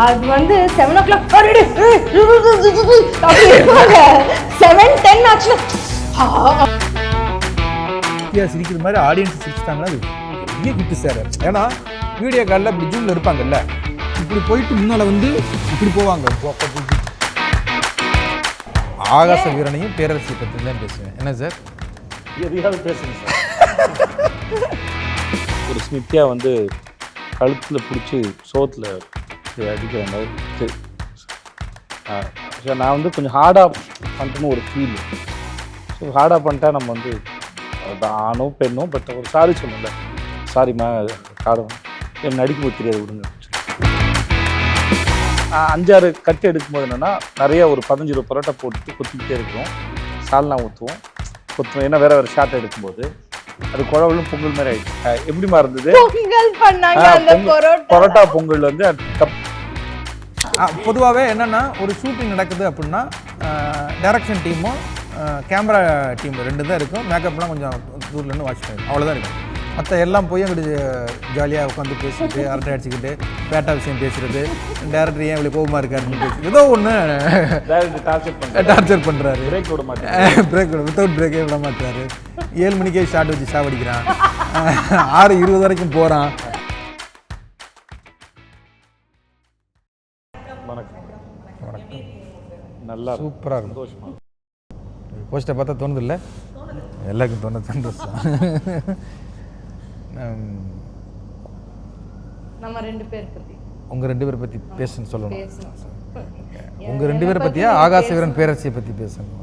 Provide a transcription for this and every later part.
அது வந்து 7 o'clock 7:10 ஆச்சுன்னா சிரிக்கிற மாதிரி ஆடியன்ஸ் சிரிச்சிட்டாங்கன்னா அது பெரிய கிட்டு சார். ஏன்னா வீடியோ காலில் இப்படி ஜூமில் இருப்பாங்கல்ல, இப்படி போயிட்டு முன்னால் வந்து இப்படி போவாங்க. ஆகாச வீரனையும் பேரரசியை பற்றி தான் பேசுவேன். என்ன சார் எதையாவது பேசுங்க சார். ஒரு ஸ்மித்யா வந்து கழுத்தில் பிடிச்சி சோத்தில் அடிக்கிற மாதிரி சரி. நான் வந்து கொஞ்சம் ஹார்டாக பண்ணிட்டேன்னு ஒரு ஃபீல். ஸோ ஹார்டாக பண்ணிட்டா நம்ம வந்து ஆணோ பெண்ணோ பட் ஒரு சாரி சொல்லணும்ல, சாரிம்மா காடம் என் நடிக்க தெரியாது விடுங்க. 5-6 கட்டு எடுக்கும்போது என்னென்னா நிறைய ஒரு 15-20 பரோட்டா போட்டு கொத்திக்கிட்டே இருக்கிறோம். சால்னா ஊற்றுவோம், கொத்துவோம். ஏன்னா வேறு ஷார்ட் எடுக்கும்போது அது குழவலும் பொங்கல் மாதிரி ஆயிடுச்சு. எப்படிமா இருந்தது பரோட்டா பொங்கல் வந்து பொதுவாகவே என்னென்னா ஒரு ஷூட்டிங் நடக்குது அப்படின்னா டைரக்ஷன் டீமும் கேமரா டீம் 2 தான் இருக்கும். மேக்கப்லாம் கொஞ்சம் தூர்லேருந்து வாட்ச் பண்ணிடும், அவ்வளோதான் இருக்கும். மற்ற எல்லாம் போய் அங்கிட்டு ஜாலியாக உட்காந்து பேசிக்கிட்டு அரட்டை அடிச்சுக்கிட்டு பேட்டா விஷயம் பேசுகிறது, டேரக்டர் ஏன் இவ்வளோ கோபமாக இருக்காருன்னு பேசி ஏதோ ஒன்று டார்ச்சர் பண்ணுறாரு. பிரேக் வித்தவுட் பிரேக்கே விட மாட்டாரு. 7 மணிக்கே ஷார்ட் வச்சு சாவடிக்கிறான், 6:20 வரைக்கும் போகிறான். வணக்கம். நல்லா சூப்பராக இருக்கும். போஸ்ட்டை பார்த்தா தோணுது இல்லை? எல்லாருக்கும் தோணுது. சந்தோஷம். நம்ம 2 பேர் பற்றி உங்கள் 2 பேரை பற்றி பேசணும்னு சொல்லணும். உங்கள் 2 பேரை பற்றியா ஆகாச வீரன் பேரரசியை பற்றி பேசணும்?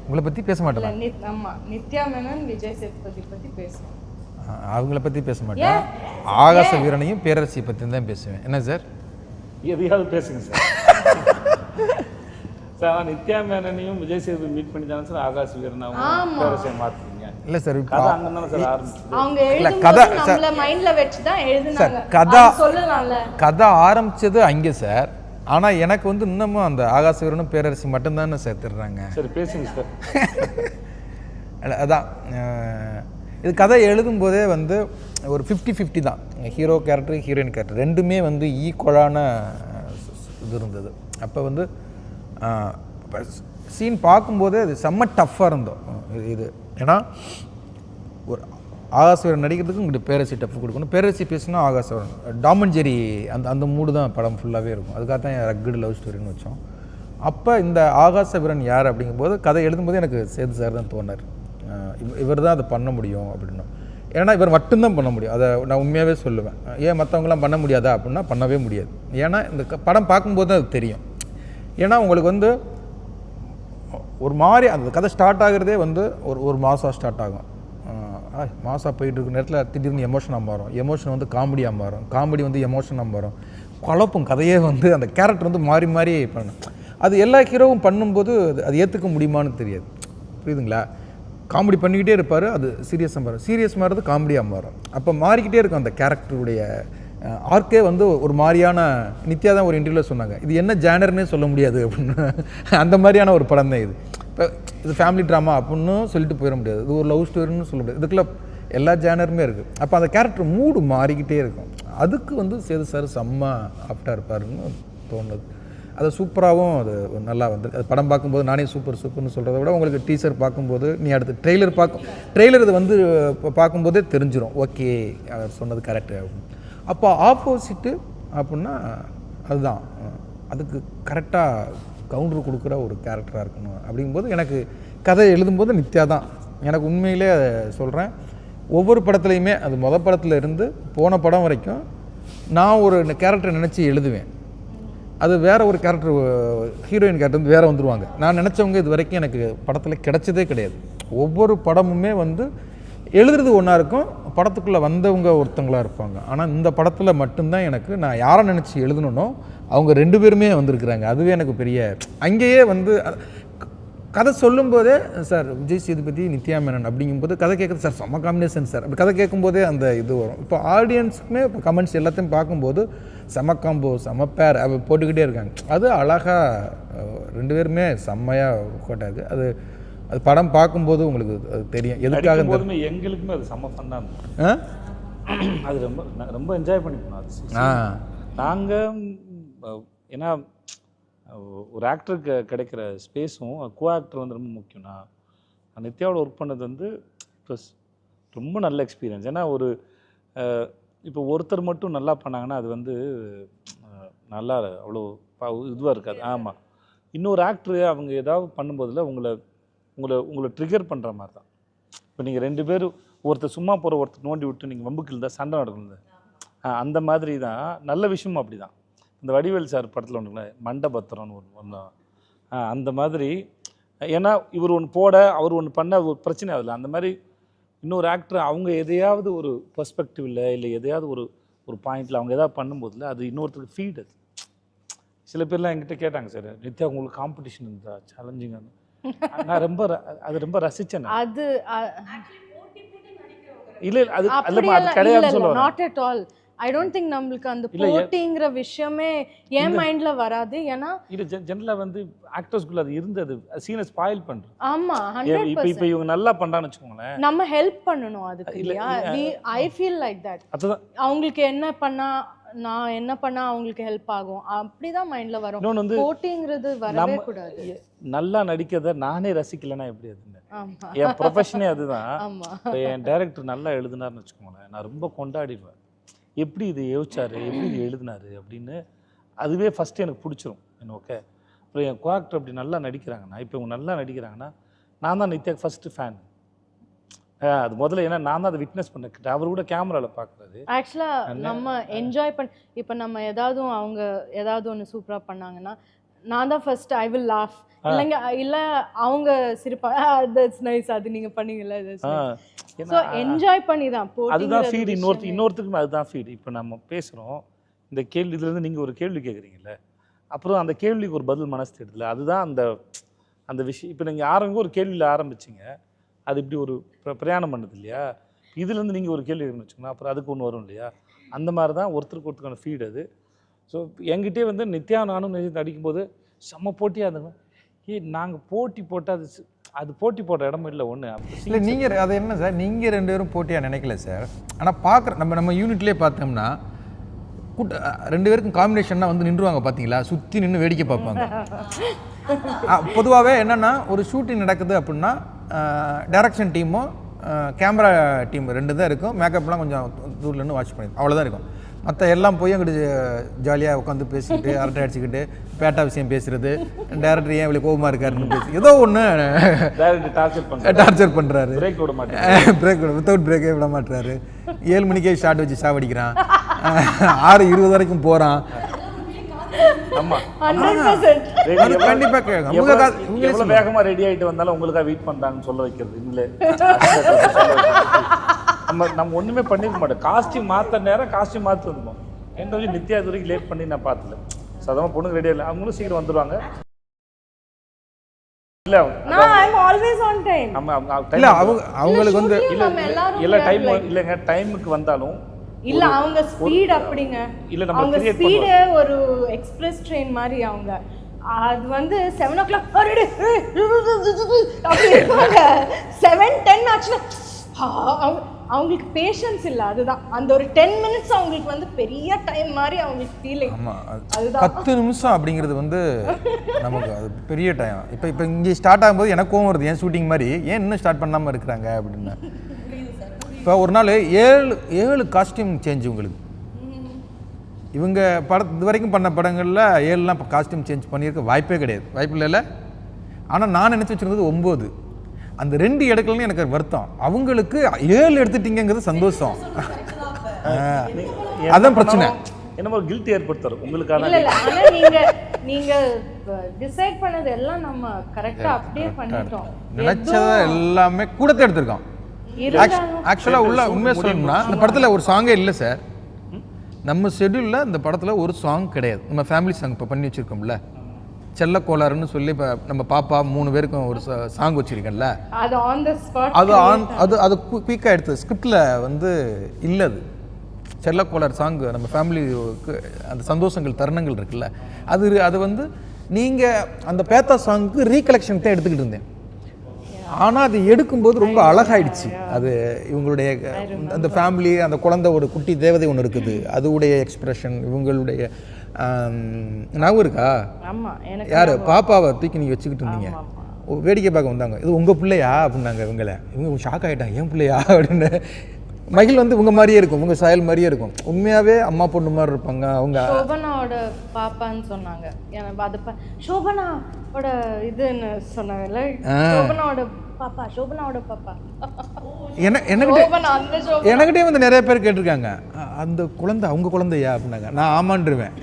உங்களை பற்றி பேச மாட்டேன். ஆமாம், நித்யா மேனன் விஜய் சேதுபதி பற்றி பேசணும். அவங்கள பற்றி பேச மாட்டேன். ஆகாச வீரனையும் பேரரசியை பற்றி தான் பேசுவேன். என்ன சார் எதையாவது பேசுங்க சார். சார் நித்யா மேனனையும் விஜய் சேதுபதி மீட் பண்ணி தானே சார் ஆகாச வீரனாவும் பேரரசியை மாற்றுவீங்க? இல்லை சார், அவங்க கதை ஆரம்பிச்சது அங்கே சார். ஆனால் எனக்கு வந்து இன்னமும் அந்த ஆகாச வீரனும் பேரரசி மட்டும்தானே சார் தர்றாங்க. சரி பேசுங்க சார். அதான் இது கதை எழுதும்போதே வந்து ஒரு 50-50 தான். ஹீரோ கேரக்டர் ஹீரோயின் கேரக்டர் ரெண்டுமே வந்து ஈக்குவலான இது இருந்தது. அப்போ வந்து சீன் பார்க்கும்போதே அது செம்ம டஃப்பாக இருந்தோம் இது. ஏன்னா ஒரு ஆகாச வீரன் நடிக்கிறதுக்கு உங்கள்கிட்ட பேரரசி டஃப் கொடுக்கணும். பேரரசி பேசினா ஆகாச வீரன் டாம் அண்ட் ஜெரி அந்த மூடு தான் படம் ஃபுல்லாகவே இருக்கும். அதுக்காக தான் ரக்கடு லவ் ஸ்டோரின்னு வச்சோம். அப்போ இந்த ஆகாச வீரன் யார் அப்படிங்கும்போது கதை எழுதும்போது எனக்கு சேது சார் தான் தோணார். இவர் தான் அதை பண்ண முடியும் அப்படின்னு. ஏன்னா இவர் மட்டும்தான் பண்ண முடியும். அதை நான் உண்மையாகவே சொல்லுவேன். ஏன் மற்றவங்களாம் பண்ண முடியாதா அப்படின்னா பண்ணவே முடியாது. ஏன்னா இந்த படம் பார்க்கும்போது தான் அது தெரியும். ஏன்னா உங்களுக்கு வந்து ஒரு மாதிரி அந்த கதை ஸ்டார்ட் ஆகிறதே வந்து ஒரு மாதம் ஸ்டார்ட் ஆகும். மாதம் போயிட்டு இருக்கிற நேரத்தில் திடீர்னு எமோஷனாக மாறும், எமோஷன் வந்து காமெடியாக மாறும், காமெடி வந்து எமோஷனாக மாறும். குழப்பம் கதையே வந்து அந்த கேரக்டர் வந்து மாறி மாறி பண்ணணும். அது எல்லா ஹீரோவும் பண்ணும்போது அது ஏற்றுக்க முடியுமான்னு தெரியாது. புரியுதுங்களா? காமெடி பண்ணிக்கிட்டே இருப்பார், அது சீரியஸாக மாறும், சீரியஸ் மாறுறது காமெடியாக மாறும். அப்போ மாறிக்கிட்டே இருக்கும் அந்த கேரக்டருடைய ஆர்க்கே வந்து ஒரு மாதிரியான. நித்யா தான் ஒரு இன்டர்வியூவில் சொன்னாங்க, இது என்ன ஜானர்னே சொல்ல முடியாது அப்படின்னு. அந்த மாதிரியான ஒரு படம் தான் இது. இப்போ இது ஃபேமிலி ட்ராமா அப்படின்னு சொல்லிட்டு போயிட முடியாது, இது ஒரு லவ் ஸ்டோரின்னு சொல்ல முடியாது. இதுக்குள்ள எல்லா ஜானருமே இருக்குது. அப்போ அந்த கேரக்டர் மூடு மாறிக்கிட்டே இருக்கும். அதுக்கு வந்து சேது சார் செம்ம ஆப்டாக இருப்பாருன்னு தோணுது. அது சூப்பராகவும் அது நல்லா வந்து அது படம் பார்க்கும்போது நானே சூப்பர்னு சொல்கிறத விட உங்களுக்கு டீசர் பார்க்கும்போது நீ அடுத்து ட்ரெய்லர் இது வந்து பார்க்கும்போதே தெரிஞ்சிடும், ஓகே அவர் சொன்னது கரெக்டு அப்படின்னு. அப்போ ஆப்போசிட்டு அப்படின்னா அதுதான் அதுக்கு கரெக்டாக கவுண்டர் கொடுக்குற ஒரு கேரக்டராக இருக்கணும். அப்படிங்கும்போது எனக்கு கதை எழுதும்போது நித்யா தான். எனக்கு உண்மையிலே சொல்கிறேன், ஒவ்வொரு படத்துலையுமே அது மொதல் படத்தில் இருந்து போன படம் வரைக்கும் நான் ஒரு கேரக்டரை நினச்சி எழுதுவேன். அது வேறு ஒரு கேரக்டர், ஹீரோயின் கேரக்டர் வந்து வேறு வந்துடுவாங்க. நான் நினச்சவங்க இது வரைக்கும் எனக்கு படத்தில் கிடைச்சதே கிடையாது. ஒவ்வொரு படமுமே வந்து எழுதுறது ஒன்றா இருக்கும், படத்துக்குள்ளே வந்தவங்க ஒருத்தங்களாக இருப்பாங்க. ஆனால் இந்த படத்தில் மட்டும்தான் எனக்கு நான் யாரை நினச்சி எழுதணுன்னோ அவங்க 2 பேருமே வந்திருக்கிறாங்க. அதுவே எனக்கு பெரிய. அங்கேயே வந்து கதை சொல்லும்போதே சார் விஜய் சேதுபதி நித்யா மேனன் அப்படிங்கும்போது கதை கேட்குறது சார் செம்ம காம்பினேஷன் சார் அப்படி கதை கேட்கும்போதே அந்த இது வரும். இப்போ ஆடியன்ஸுக்குமே இப்போ கமெண்ட்ஸ் எல்லாத்தையும் பார்க்கும்போது செம்ம காம்போ செம்ம பேர் அப்போ போட்டுக்கிட்டே இருக்காங்க. அது அழகாக 2 பேருமே செம்மையாக கோட்டாது. அது படம் பார்க்கும்போது உங்களுக்கு அது தெரியும் எதுக்காக. எங்களுக்குமே அது செம்ம ஃபன்னாக இருக்கும். அது ரொம்ப என்ஜாய் பண்ணிக்கணும். அது நாங்கள் ஏன்னா ஒரு ஆக்டருக்கு கிடைக்கிற ஸ்பேஸும் கோ ஆக்டர் வந்து ரொம்ப முக்கியம். நான் நித்யாவோட ஒர்க் பண்ணது வந்து ப்ளஸ் ரொம்ப நல்ல எக்ஸ்பீரியன்ஸ். ஏன்னா ஒரு இப்போ ஒருத்தர் மட்டும் நல்லா பண்ணாங்கன்னா அது வந்து நல்லா அவ்வளோ இதுவாக இருக்காது. ஆமாம், இன்னொரு ஆக்டரு அவங்க ஏதாவது பண்ணும்போதில் உங்களை ட்ரிகர் பண்ணுற மாதிரி தான். இப்போ நீங்கள் 2 பேரும் ஒருத்தர் சும்மா போகிற ஒருத்தர் நோண்டி விட்டு நீங்கள் வம்புக்கு இருந்தால் சண்டை நடக்கணும். அந்த மாதிரி தான் நல்ல விஷயமும் அப்படி தான். இந்த வடிவேல் சார் படத்தில் ஒன்றுங்களே மண்டபத்திரம்னு ஒன்று அந்த மாதிரி. ஏன்னா இவர் ஒன்று போட அவர் ஒன்று பண்ண ஒரு பிரச்சனை ஆகல. அந்த மாதிரி இன்னொரு ஆக்டர் அவங்க எதையாவது ஒரு பெர்ஸ்பெக்டிவில் இல்லை எதையாவது ஒரு பாயிண்டில் அவங்க எதாவது பண்ணும்போதில் அது இன்னொருத்தருக்கு ஃபீட். அது சில பேர்லாம் என்கிட்ட கேட்டாங்க, சார் நித்யா உங்களுக்கு காம்படிஷன் இருந்தா சேலஞ்சிங்கானு. நான் ரொம்ப ரசித்தேன். அது இல்லை அது அது கிடையாது சொல்லுவாங்க. Not at all. I don't think நம்மளுக்கு அந்த போட்டிங்கிற விஷயமே என் மைண்ட்ல வராது. ஏன்னா இது ஜெனரலா வந்து ஆக்டர்ஸ்க்குள்ள அது இருந்தது சீனை ஸ்பாயில் பண்றது. ஆமா 100%. இப்போ இவங்க நல்லா பண்றான்னு வெச்சுக்கோங்களேன், நம்ம ஹெல்ப் பண்ணனும் அதுக்கு. இல்லையா? I feel like that. அவங்களுக்கு என்ன பண்ணா நான் என்ன பண்ணா அவங்களுக்கு ஹெல்ப் ஆகும் அப்படிதான் மைண்ட்ல வரும். போட்டிங்கிறது வரவே கூடாது. நல்லா நடிக்கிறத நானே ரசிக்கலனா எப்படி அதுன்னு. என் ப்ரொஃபஷனே அதுதான். என் டைரக்டர் நல்லா எழுதுனாருன்னு வச்சுக்கோங்களேன், நான் ரொம்ப கொண்டாடிடுவேன். எப்படி இது யோசிச்சாரு, எப்படி இது எழுதினாரு அப்படின்னு. அதுவே ஃபஸ்ட்டு எனக்கு பிடிச்சிரும். ஓகே, அப்புறம் என் கோஆக்டர் அப்படி நல்லா நடிக்கிறாங்கன்னா, இப்போ இவங்க நல்லா நடிக்கிறாங்கன்னா நான் தான் நித்யாக்கு ஃபஸ்ட்டு ஃபேன். அது முதல்ல ஏன்னா நான் தான் அதை விட்னஸ் பண்ண. அவர் கூட கேமராவில் பார்க்குறது. ஆக்சுவலாக நம்ம என்ஜாய் இப்போ நம்ம அவங்க ஏதாவது ஒன்று சூப்பராக பண்ணாங்கன்னா நான் தான் ஃபர்ஸ்ட் ஐ வில் லாஃப். இல்லைங்க இல்லை அவங்க சிரிப்பா தட்ஸ் நைஸ் அது நீங்கள் பண்ணீங்கல்ல. ஸோ என்ஜாய் பண்ணி தான் அதுதான் ஃபீட். இன்னொருத்தருக்கும் அதுதான் ஃபீட். இப்போ நம்ம பேசுகிறோம் இந்த கேள்வி, இதுலேருந்து நீங்கள் ஒரு கேள்வி கேட்குறீங்கல்ல, அப்புறம் அந்த கேள்விக்கு ஒரு பதில் மனசு தேடுதுல, அதுதான் அந்த விஷயம். இப்போ நீங்கள் ஒரு கேள்வியில் ஆரம்பிச்சிங்க, அது இப்படி ஒரு பிரயாணம் பண்ணுது இல்லையா? இதுலேருந்து நீங்கள் ஒரு கேள்வி வச்சுக்கோங்க, அப்புறம் அதுக்கு ஒன்று வரும் இல்லையா? அந்த மாதிரி தான் ஒருத்தருக்கான ஃபீட் அது. ஸோ என்கிட்டே வந்து நித்யா நானும் நடிக்கும்போது செம்ம போட்டியாக இருந்தோம். நாங்கள் போட்டி போட்டால் அது போட்டி போடுற இடமும் இல்லை ஒன்று. இல்லை நீங்கள் அது என்ன சார், நீங்கள் 2 பேரும் போட்டியாக நினைக்கல சார். ஆனால் பார்க்குற நம்ம யூனிட்லேயே பார்த்தோம்னா 2 பேருக்கும் காம்பினேஷன்னா வந்து நின்றுவாங்க பார்த்தீங்களா, சுற்றி நின்று வேடிக்கை பார்ப்பாங்க. பொதுவாகவே என்னென்னா ஒரு ஷூட்டிங் நடக்குது அப்படின்னா டைரக்ஷன் டீமும் கேமரா டீம் 2 தான் இருக்கும். மேக்கப்லாம் கொஞ்சம் தூர்லேருந்து வாட்ச் பண்ணி அவ்வளோதான் இருக்கும். மற்ற எல்லாம் போய் அங்கிட்டு ஜாலியாக உட்காந்து பேசிக்கிட்டு அரட்டை அடிச்சுக்கிட்டு பேட்டா விஷயம் பேசுகிறது, டேரக்டர் ஏன் இவ்வளோ கோபமாக இருக்காருன்னு பேசி ஏதோ ஒன்று டார்ச்சர் பண்ணுறாரு. பிரேக் வித்தவுட் பிரேக்கே விட மாட்டுறாரு. 7 மணிக்கே ஷார்ட் வச்சு சாவடிக்கிறான், 6:20 வரைக்கும் போகிறான். கண்டிப்பா எவ்வளவு வேகமா ரெடி ஆயிட்டு வந்தாலும் உங்களுக்காக வெயிட் பண்றாங்கன்னு சொல்ல வைக்கிறது இல்லை. நம்ம ஒண்ணுமே பண்ணிருக்க மாட்டோம். காஸ்டியூம் மாத்த நேரம் காஸ்டியூம் மாத்து வந்துடும். என்ன நித்யா இது வரைக்கும் லேட் பண்ணி நான் பார்த்தல. சாதாரண பொண்ணுக்கு ரெடியா இல்லை, அவங்களும் சீக்கிரம் வந்துருவாங்க. இல்ல அவங்களுக்கு வந்து இல்ல டைம் இல்லைங்க, டைமுக்கு வந்தாலும் இல்ல அவங்க ஸ்பீட் அப்படிங்க. இல்ல அவங்க ஸ்பீட் ஒரு எக்ஸ்பிரஸ் ட்ரெயின் மாதிரி. அவங்க அது வந்து 7 o'clock அப்படி 7:10 ஆச்சுன்னா அவங்களுக்கு பேஷன்ஸ் இல்லை. அதுதான் அந்த ஒரு 10 minutes அவங்களுக்கு வந்து பெரிய டைம் மாதிரி அவங்களுக்கு ஃபீலிங். அதுதான் 10 நிமிஷம் அப்படிங்கிறது வந்து நமக்கு அது பெரிய டைம். இப்போ இங்கே ஸ்டார்ட் ஆகும்போது எனக்கு கோவம் வருது, ஏன் ஷூட்டிங் மாதிரி ஏன் இன்னும் ஸ்டார்ட் பண்ணாமல் இருக்கிறாங்க அப்படின்னு. இப்போ ஒரு நாள் 7 காஸ்டியூம் சேஞ்ச் உங்களுக்கு. இவங்க இது வரைக்கும் பண்ண படங்களில் 7லாம் இப்போ காஸ்டியூம் சேஞ்ச் பண்ணியிருக்க வாய்ப்பே கிடையாது, வாய்ப்பு இல்லைல்ல. ஆனால் நான் நினச்சி வச்சுருந்தது 9. அந்த 2 எடுக்கலன்னு எனக்கு வருத்தம். அவங்களுக்கு 7 எடுத்துட்டீங்கிறது சந்தோஷம். அதான் பிரச்சனை. என்னமோ கில்ட் ஏற்படுத்துறோம் உங்களுக்கான. இல்ல ஆனா நீங்க டிசைட் பண்ணது எல்லாம் நம்ம கரெக்ட்டா அப்படியே பண்ணிட்டோம். நினைச்சத எல்லாமே கூடতে எடுத்துறோம். ஆக்சுவலா உண்மையா சொல்லணும்னா இந்த படத்துல ஒரு சாங்கே இல்லை சார். நம்ம ஷெட்யூல்ல இந்த படத்துல ஒரு சாங் கிடையாது. நம்ம ஃபேமிலி சாங் இப்போ பண்ணி வச்சிருக்கோம்ல, செல்ல கோளாறுன்னு சொல்லி இப்போ நம்ம பாப்பா 3 பேருக்கும் ஒரு சாங் வச்சிருக்கேன்ல, அது குயிக்காக எடுத்தது. ஸ்கிரிப்டில் வந்து இல்லை. அது செல்ல கோளாறு சாங் நம்ம ஃபேமிலிக்கு அந்த சந்தோஷங்கள் தருணங்கள் இருக்குல்ல, அது வந்து நீங்கள் அந்த பேத்தா சாங்க்கு ரீகலெக்ஷன் தான் எடுத்துக்கிட்டு இருந்தேன். ஆனால் அது எடுக்கும்போது ரொம்ப அழகாயிடுச்சு. அது இவங்களுடைய அந்த ஃபேமிலி, அந்த குழந்தை ஒரு குட்டி தேவதை ஒன்று இருக்குது, அதுவுடைய எக்ஸ்பிரஷன், இவங்களுடைய ஞாபகம் இருக்கா? ஆமா எனக்கு யார் பாப்பாவை தூக்கி நீங்கள் வச்சுக்கிட்டு இருந்தீங்க, ஆமா. வேடிக்கை பார்க்க வந்தாங்க, இது உங்கள் பிள்ளையா அப்படின்னாங்க. இவங்க ஷாக் ஆகிட்டாங்க, ஏன் பிள்ளையா அப்படின்னு. மகிழ் வந்து உங்கள் மாதிரியே இருக்கும், உங்கள் சாயல் மாதிரியே இருக்கும், உண்மையாகவே அம்மா பொண்ணு மாதிரி இருப்பாங்க அவங்க. சோபனாவோட பாப்பான்னு சொன்னாங்க, எனக்கு அது சோபனாவோட இதுன்னு சொன்னாங்கல்ல, சோபனாவோட பாப்பா எனக்கிட்டே வந்து நிறைய பேர் கேட்டிருக்காங்க, அந்த குழந்தை அவங்க குழந்தையா அப்படின்னாங்க. நான் ஆமான்றுவேன்.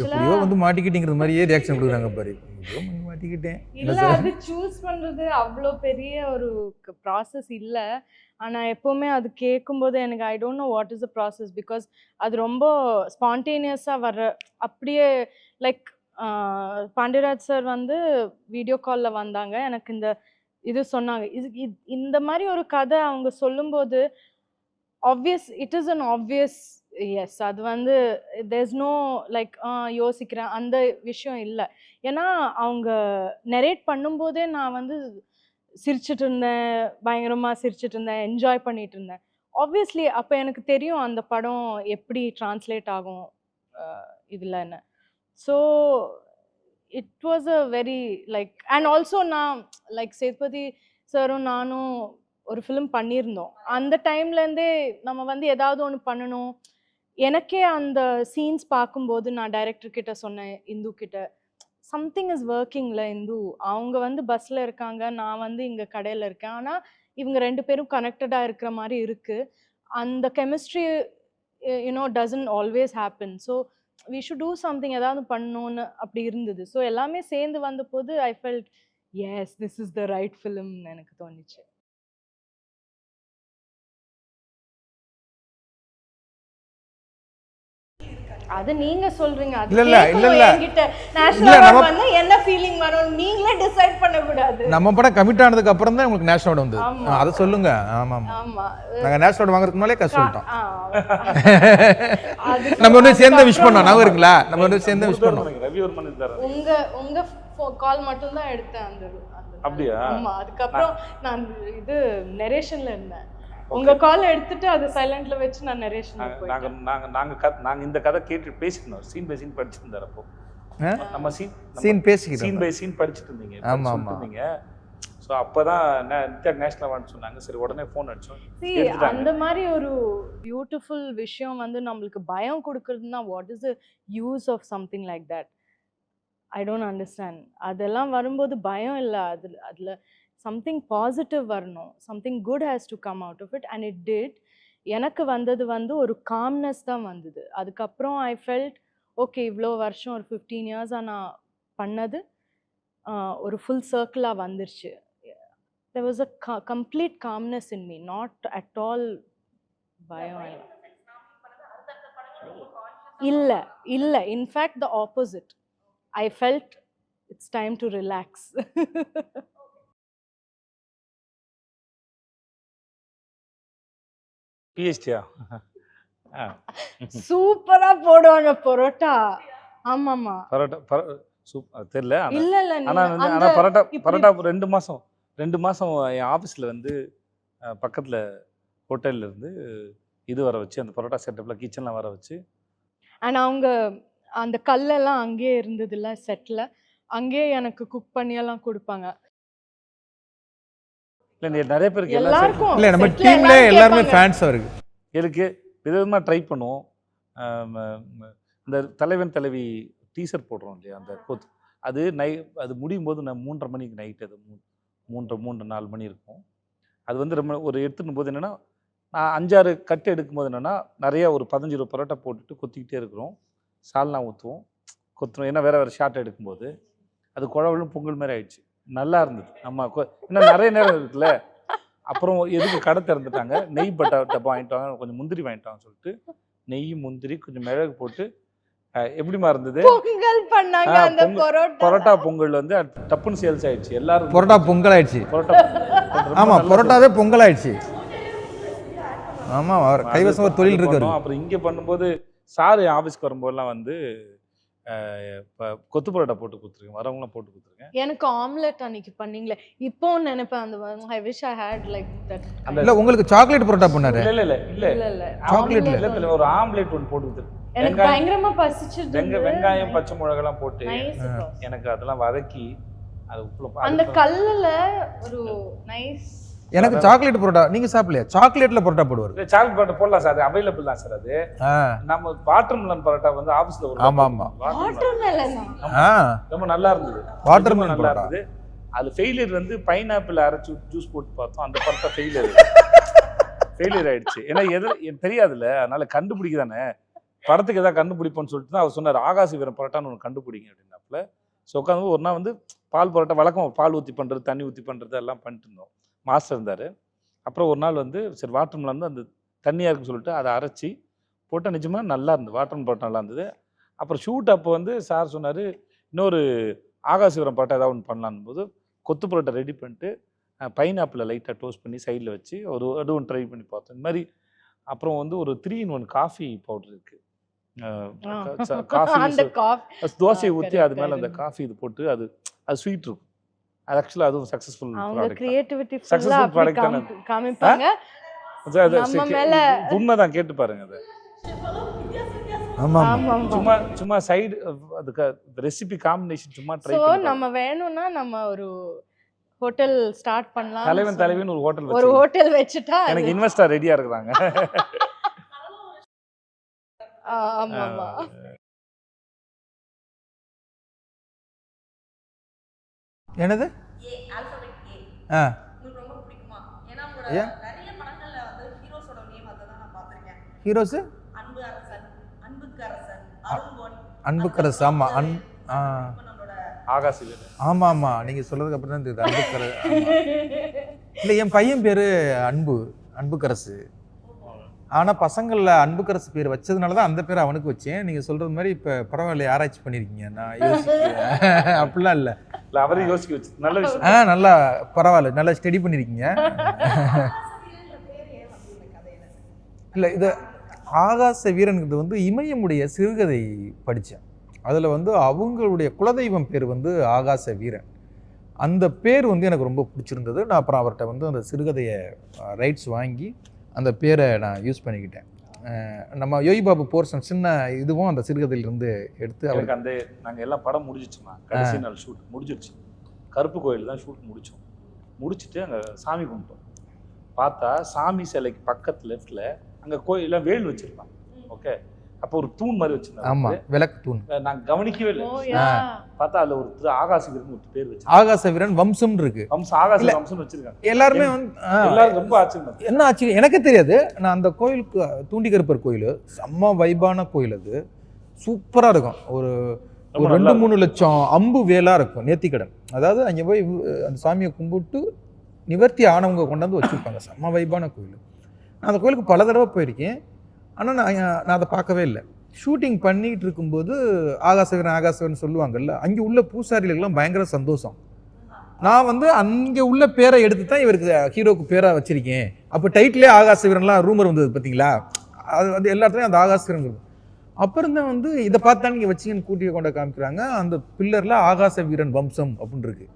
எப்படியோ வந்து மாட்டிக்கிட்டேங்கிறது மாதிரியே ரியாக்ஷன் கொடுக்குறாங்க பாரு. மாட்டிக்கிட்டேன் இல்ல, அது சூஸ் பண்றது அவ்வளோ பெரிய ஒரு ப்ராசஸ் இல்லை. ஆனால் எப்போவுமே அது கேட்கும்போது எனக்கு I don't know what is the process, because அது ரொம்ப ஸ்பான்டேனியஸாக வர்ற அப்படியே லைக் பாண்டியராஜ் சார் வந்து வீடியோ காலில் வந்தாங்க, எனக்கு இது சொன்னாங்க. இந்த மாதிரி ஒரு கதை அவங்க சொல்லும்போது it is an obvious yes. அது வந்து தேர்ஸ் நோ லைக் யோசிக்கிறேன் அந்த விஷயம் இல்லை. ஏன்னா அவங்க நெரேட் பண்ணும்போதே நான் வந்து சிரிச்சிட்டு இருந்தேன், பயங்கரமாக சிரிச்சிட்டு இருந்தேன், என்ஜாய் பண்ணிட்டு இருந்தேன். ஆப்வியஸ்லி அப்போ எனக்கு தெரியும் அந்த படம் எப்படி டிரான்ஸ்லேட் ஆகும் இதில்ன்னு. So it was a very like and also நான் லைக் சேதுபதி சாரும் நானும் ஒரு ஃபிலிம் பண்ணியிருந்தோம். அந்த டைம்லேருந்தே நம்ம வந்து ஏதாவது ஒன்று பண்ணணும். எனக்கே அந்த சீன்ஸ் பார்க்கும்போது நான் டைரக்டர்கிட்ட சொன்னேன், இந்து கிட்ட, சம்திங் இஸ் ஒர்க்கிங்ல இந்து. அவங்க வந்து பஸ்ஸில் இருக்காங்க, நான் வந்து இங்கே கடையில் இருக்கேன், ஆனால் இவங்க 2 பேரும் கனெக்டடாக இருக்கிற மாதிரி இருக்குது. அந்த chemistry doesn't always happen. So we should do something, ஏதாவது பண்ணணும்னு அப்படி இருந்தது. ஸோ எல்லாமே சேர்ந்து வந்த போது I felt yes this is the right ஃபிலிம்னு எனக்கு தோணுச்சு. அது நீங்க சொல்றீங்க, அது என்கிட்ட நேஷனல் அவார்ட் வந்தா என்ன ஃபீலிங் வரும் நீங்களே டிசைட் பண்ண கூடாது. நம்ம படம் கமிட் ஆனதுக்கு அப்புறம் தான் உங்களுக்கு நேஷனல் அவார்ட் வந்தது, அத சொல்லுங்க. ஆமா ஆமா, நாங்க நேஷனல் அவார்ட் வாங்குறதுக்கு முன்னாலே கஷ்டம் சொல்லிட்டோம். நம்ம ஒண்ணு சேர்ந்து விஷ் பண்ணோம், நான் இருக்குங்களா, நம்ம ஒண்ணு சேர்ந்து விஷ் பண்ணோம். ரவி வர்மன் இருந்தாரு, உங்க கால் மட்டும் தான் எடுத்தேன் அந்த அப்படியே. ஆமா, அதுக்கு அப்புறம் நான் இது நரேஷன்ல இருந்தேன். உங்க கால் எடுத்துட்டு அது சைலண்ட்ல வச்சு நான் நரேஷன் போயிட்டேன். நாங்க இந்த கதை கேட்டு பேசிட்டோம், சீன் பை சீன் படிச்சிட்டு இருப்போம். நம்ம சீன் பேசிக்கிட்டோம், சீன் பை சீன் படிச்சிட்டு இருந்தீங்க. ஆமா ஆமா. ஸோ அப்பதான் நேஷனல் அவார்டு சொன்னாங்க, சரி உடனே ஃபோன் அடிச்சோம். அந்த மாதிரி ஒரு பியூட்டிஃபுல் விஷயம் வந்து நம்மளுக்கு பயம் கொடுக்கறதுன்னா what is the use of something like that? I don't understand. அதெல்லாம் வரும்போது பயம் இல்லை, அதுல சம்திங் பாசிட்டிவ் வரணும், something good has to come out of it and it did. எனக்கு வந்தது வந்து ஒரு காம்னஸ் தான் வந்தது. அதுக்கப்புறம் ஐ ஃபெல்ட் ஓகே, இவ்வளோ வருஷம் ஒரு 15 இயர்ஸாக நான் பண்ணது ஒரு ஃபுல் சர்க்கிளாக வந்துருச்சு. there was a complete calmness in me, not at all பயம் இல்லை. In fact the opposite. I felt it's time to relax. பிஹெச்டியா சூப்பரா போடுவாங்க பரோட்டா. ஆமாமா, பரோட்டா தெரியல. இல்ல ஆனா பரோட்டா 2 மாசம் என் ஆஃபீஸில் வந்து பக்கத்தில் ஹோட்டலில் இருந்து இது வர வச்சு, அந்த பரோட்டா செட்டப்பில் கிச்சன்லாம் வர வச்சு, அண்ட் அவங்க அந்த கல்லெல்லாம் அங்கேயே இருந்ததுல்ல செட்டில், அங்கேயே எனக்கு குக் பண்ணியெல்லாம் கொடுப்பாங்க. இல்லை நிறைய பேருக்கு எல்லாருக்கும் இல்லை, நம்ம டீம்ல எல்லாருமே ஃபேன்ஸ் அவருக்கு. எனக்கு விதவிதமாக ட்ரை பண்ணுவோம். இந்த தலைவன் தலைவி டீசர் போடுறோம் இல்லையா, அந்த கோத்து, அது அது முடியும் போது நான் 3:30 மணிக்கு நைட்டு, அது 3-4 மணி இருக்கும். அது வந்து ரொம்ப ஒரு எடுத்துக்கும் போது என்னென்னா, நான் 5-6 கட்டு எடுக்கும்போது என்னென்னா, நிறையா ஒரு 15 பரோட்டா போட்டுட்டு கொத்திக்கிட்டே இருக்கிறோம், சால்னா ஊற்றுவோம், கொத்துறோம். ஏன்னா வேறு ஷார்ட் எடுக்கும்போது அது குழவலும் பொங்கல் மாதிரி ஆயிடுச்சு. நல்லா இருந்தது. நம்ம இன்னும் நிறைய நேரம் இருக்குல்ல. அப்புறம் எதுக்கு கடை திறந்துட்டாங்க, நெய் டப்பா வாங்கிட்டு வாங்க, கொஞ்சம் முந்திரி வாங்கிட்டு வாங்க சொல்லிட்டு நெய் முந்திரி கொஞ்சம் மிளகு போட்டு எப்படிமா இருந்தது பொங்கல் பண்ணாங்க. அந்த பரோட்டா பொங்கல் வந்து டப்புன்னு சேல்ஸ் ஆயிடுச்சு. எல்லாரும் பரோட்டா பொங்கல் ஆயிடுச்சு. ஆமா, பரோட்டாவே பொங்கல் ஆயிடுச்சு. ஆமா, அவர் கைவசம் ஒரு தொழில் இருக்கு. அப்புறம் இங்கே பண்ணும்போது சார் ஆஃபீஸ்க்கு வரும்போதெல்லாம் வந்து இப்போ கொத்து பரோட்டா போட்டு கொடுத்துருக்கேன், வரவங்களாம் போட்டு கொடுத்துருக்கேன். எனக்கு ஆம்லெட் அன்னைக்கு பண்ணீங்களே, இப்போ நினைப்பேன் அந்த I wish I hate like that. இல்ல உங்களுக்கு சாக்லேட் பரோட்டா பண்ணாரு. இல்லை இல்லை இல்லை இல்ல இல்ல சாக்லேட்ல இல்லை ஒரு ஆம்லேட் ஒன்று போட்டு கொடுத்துருக்கேன். எனக்கு பயங்கரமா பசிச்சிருந்தது. வெங்காயம் பச்சை மிளகாலாம் போட்டு நைஸ். எனக்கு அதெல்லாம் வதக்கி அது உப்புல அந்த கல்லுல ஒரு நைஸ். எனக்கு சாக்லேட் பரோட்டா நீங்க சாப்பிடலையா? சாக்லேட்ல பரோட்டா போடுவாரு. இல்லை சாக்லேட் பரோட்டா போடலாம் சார், அது அவைலபிள் தான் சார். அது நம்ம வாட்டர் மெலன் பரோட்டா வந்து ஆஃபீஸில் ஒரு ஆமா ஆமா ரொம்ப நல்லா இருந்தது. வாட்டர் ரொம்ப மெலன் நல்லா பரோட்டா. இருந்தது. அது ஃபெயிலியர் வந்து பைனாப்பிள் அரைச்சி ஜூஸ் போட்டு பார்த்தோம், அந்த பரோட்டா ஃபெயிலியர் ஆயிடுச்சு. ஏன்னா எனக்கு தெரியாதுல்ல, அதனால கண்டுபிடிக்க தானே படத்துக்கு எதாவது கண்டுபிடிப்போம்னு சொல்லிட்டு தான் அவர் சொன்னார், ஆகாச வீரன் பரோட்டான்னு ஒன்று கண்டுபிடிங்க அப்படின்னாப்புல. ஸோ உட்காந்து ஒரு நாள் வந்து பால் பரோட்டா வழக்கம் பால் ஊற்றி பண்ணுறது, தண்ணி ஊற்றி பண்ணுறது எல்லாம் பண்ணிட்டு இருந்தோம். மாஸ்டர் இருந்தார். அப்புறம் ஒரு நாள் வந்து சரி வாட்டர் மெலன் வந்து அந்த தண்ணியாக இருக்குன்னு சொல்லிட்டு அதை அரைச்சி போட்டால் நிஜமாக நல்லா இருந்தது, வாட்டர் மெலன் பரோட்டா நல்லா இருந்தது. அப்புறம் ஷூட் அப்போ வந்து சார் சொன்னார், இன்னொரு ஆகாசவரம் பரோட்டா ஏதாவது ஒன்று பண்ணலான்னு போது கொத்து பரோட்டா ரெடி பண்ணிட்டு பைனாப்பிளை லைட்டாக டோஸ்ட் பண்ணி சைடில் வச்சு அது ஒன்று ட்ரை பண்ணி பார்த்தோம். இந்த மாதிரி அப்புறம் வந்து ஒரு 3-in-1 காஃபி பவுடர் இருக்குது. காஃபி தோசையை ஊற்றி அது மேலே அந்த காஃபி இது போட்டு அது ஸ்வீட் இருக்கும். அது ஆக்சுவலாக அதுவும் சக்ஸஸ்ஃபுல் ப்ராடக்ட் காமிப்பாங்க. உண்மைதான், கேட்டு பாருங்க அதை. சும்மா சைடு அதுக்கு ரெசிபி காம்பினேஷன் சும்மா ட்ரை பண்ணி. நம்ம வேணும்னா நம்ம ஒரு ஹோட்டல் ஸ்டார்ட் பண்ணலாம். தலைவன் ஒரு ஹோட்டல் வச்சுட்டா எனக்கு இன்வெஸ்டர் ரெடியா இருக்காங்க. ஆமா ஆமா. என்னது? ஆ ஹீரோஸ் அன்புக்கரசு. ஆமா ஆகாசி. ஆமா ஆமா நீங்க சொல்றதுக்கு அப்புறம் தான் தெரியுது அன்புக்கரசு. இல்லை என் பையன் பேரு அன்புக்கரசு. ஆனா பசங்கள்ல அன்புக்கரசு பேர் வச்சதுனால தான் அந்த பேர் அவனுக்கு வச்சேன். நீங்க சொல்றது மாதிரி இப்ப பரவாயில்ல, ஆராய்ச்சி பண்ணிருக்கீங்க. நான் யோசிக்கிறேன் அப்படிலாம் இல்லை, அவரையும் யோசிக்க வச்சு நல்ல விஷயம். நல்லா பரவாயில்ல, நல்லா ஸ்டடி பண்ணிருக்கீங்க. இல்லை இது ஆகாச வீரனுங்கிறது வந்து இமயமுடைய சிறுகதை படித்தேன். அதில் வந்து அவங்களுடைய குலதெய்வம் பேர் வந்து ஆகாச வீரன். அந்த பேர் வந்து எனக்கு ரொம்ப பிடிச்சிருந்தது. நான் அப்புறம் அவர்கிட்ட வந்து அந்த சிறுகதையை ரைட்ஸ் வாங்கி அந்த பேரை நான் யூஸ் பண்ணிக்கிட்டேன். நம்ம யோகி பாபு போர்ஷன் சின்ன இதுவும் அந்த சிறுகதையிலிருந்து எடுத்து அவருக்கு அந்த நாங்கள் எல்லாம் படம் முடிஞ்சிச்சுமா, கடைசி நாள் ஷூட் முடிஞ்சிருச்சு. கருப்பு கோயில் தான் ஷூட் முடித்தோம். முடிச்சுட்டு அங்கே சாமி கும்பிட்டோம். பார்த்தா சாமி சிலைக்கு பக்கத்து லெஃப்டில் அங்கே கோயிலில் வேல் வச்சுருப்பாங்க. ஓகே, அப்போ ஒரு தூண் மாதிரி வச்சுருந்தாங்க. ஆமாம், விளக்கு தூண். நாங்கள் கவனிக்கவே இல்லை. பார்த்தா அதில் ஒரு ஆகாச வீரன் ஒரு பேர் வச்சு ஆகாச வீரன் வம்சம் இருக்கு. ஆகாச வம்சம் வச்சிருக்காங்க. எல்லாருமே வந்து எல்லாரும் ரொம்ப ஆச்சரியம். என்ன ஆச்சரியம் எனக்கே தெரியாது. நான் அந்த கோயிலுக்கு தூண்டி கருப்பர் கோயில் செம்ம வைபான கோயில். அது சூப்பராக இருக்கும். ஒரு 2-3 லட்சம் அம்பு வேலாக இருக்கும் நேர்த்திக்கடன். அதாவது அங்கே போய் அந்த சாமியை கும்பிட்டு நிவர்த்தி ஆனவங்க கொண்டாந்து வச்சுருப்பாங்க. செம்ம வைபான கோயில். நான் அந்த கோயிலுக்கு பல தடவை போயிருக்கேன். ஆனால் நான் அதை பார்க்கவே இல்லை. ஷூட்டிங் பண்ணிகிட்டு இருக்கும்போது ஆகாசவன் சொல்லுவாங்கல்ல, அங்கே உள்ள பூசாரிகளுக்கெல்லாம் பயங்கர சந்தோஷம். நான் வந்து அங்கே உள்ள பேரை எடுத்து தான் இவருக்கு ஹீரோக்கு பேராக வச்சுருக்கேன். அப்போ டைட்டிலே ஆகாசவீரன்லாம் ரூமர் வந்தது பார்த்தீங்களா? அது வந்து எல்லாத்துலேயும் அந்த ஆகாசவீரன். அப்புறம் தான் வந்து இதை பார்த்தா நீங்கள் வச்சிங்கன்னு கூட்டியை கொண்ட காமிக்கிறாங்க. அந்த பில்லரில் ஆகாச வீரன் வம்சம் அப்படின்னு இருக்கு.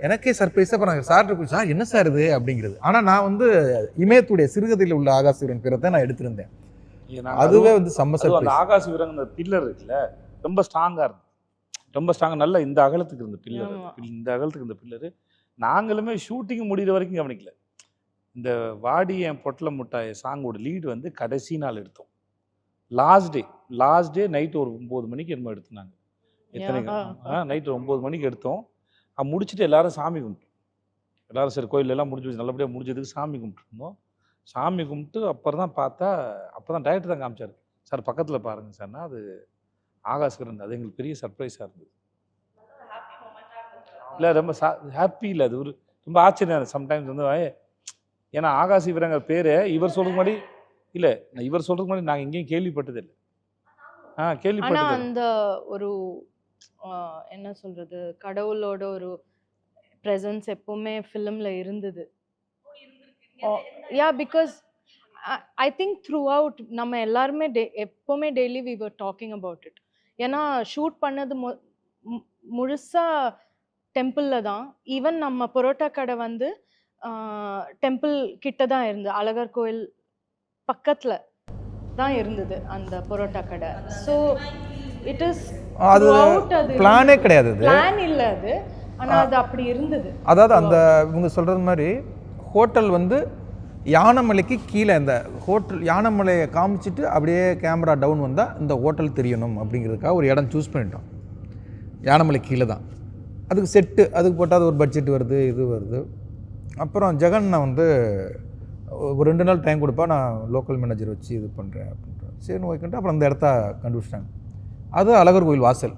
எனக்கே சர்ப்ரைஸாக அப்புறம் சார் சார் என்ன சார் இது அப்படிங்கிறது. ஆனால் நான் வந்து இமயத்துடைய சிறுகதையில் உள்ள ஆகாச வீரன் பேரை தான் நான் எடுத்திருந்தேன். அதுவே வந்து செம்ம சர்ப்ரைஸ். அந்த ஆகாச வீரன் பில்லர் இருக்குல்ல, ரொம்ப ஸ்ட்ராங்காக இருந்தது. ரொம்ப ஸ்ட்ராங்காக நல்ல இந்த அகலத்துக்கு இருந்த பில்லர். இந்த அகலத்துக்கு இருந்த பில்லரு நாங்களுமே ஷூட்டிங் முடிகிற வரைக்கும் கவனிக்கல. இந்த வாடி என் பொட்டல முட்டாய் சாங்கோட லீடு வந்து கடைசி நாள் எடுத்தோம். லாஸ்ட் டே நைட்டு ஒரு 9 மணிக்கு என்னமோ எடுத்தோம். நைட்டு 9 மணிக்கு எடுத்தோம். முடிச்சுட்டு எல்லாரும் சாமி கும்பிட்டோம். எல்லாரும் சரி கோயிலெல்லாம் முடிஞ்சு நல்லபடியாக முடிஞ்சதுக்கு சாமி கும்பிட்டுருந்தோம். சாமி கும்பிட்டு அப்புறம் தான் பார்த்தா, அப்போ தான் டைரக்டர் தான் காமிச்சார். சார் பக்கத்தில் பாருங்கள் சார்னா அது ஆகாசவீரன். அது எங்களுக்கு பெரிய சர்ப்ரைஸாக இருந்தது. இல்லை ரொம்ப ஹாப்பி இல்லை, அது ஒரு ரொம்ப ஆச்சரியம். சம்டைம்ஸ் வந்து ஏன்னா ஆகாச வீரங்கிற பேர் இவர் சொல்கிறதுக்கு முன்னாடி இல்லை, இவர் சொல்கிறதுக்கு முன்னாடி நாங்கள் எங்கேயும் கேள்விப்பட்டதில்லை. கேள்விப்பட்டது அந்த ஒரு என்ன சொல்றது, கடவுளோட ஒரு பிரசன்ஸ் எப்பவுமே ஃபிலிம்ல இருந்தது. Yeah, because I think throughout நம்ம எல்லாருமே எப்பவுமே daily we were talking about it. ஏன்னா ஷூட் பண்ணது முழுசாக டெம்பிளில் தான். ஈவன் நம்ம பரோட்டா கடை வந்து டெம்பிள் கிட்ட தான் இருந்தது, அழகர் கோயில் பக்கத்தில் தான் இருந்தது அந்த பரோட்டா கடை. ஸோ இட் இஸ் அது பிளானே கிடையாது, அது பிளான் இல்லை அது, ஆனால் அது அப்படி இருந்தது. அதாவது அந்த இவங்க சொல்கிறது மாதிரி ஹோட்டல் வந்து யானைமலைக்கு கீழே, இந்த ஹோட்டல் யானைமலையை காமிச்சிட்டு அப்படியே கேமரா டவுன் வந்தால் இந்த ஹோட்டல் தெரியணும் அப்படிங்கிறதுக்காக ஒரு இடம் சூஸ் பண்ணிட்டோம். யானைமலை கீழே தான், அதுக்கு செட்டு அதுக்கு போட்டால் அது ஒரு பட்ஜெட் வருது, இது வருது. அப்புறம் ஜெகன் நான் வந்து ஒரு 2 நாள் டைம் கொடுப்பா, நான் லோக்கல் மேனேஜர் வச்சு இது பண்ணுறேன் அப்படின்ட்டு. சரின்னு ஓகேன்ட்டு அப்புறம் அந்த இடத்த கண்டுபிடிச்சிட்டாங்க. அது அழகர் கோயில் வாசல்.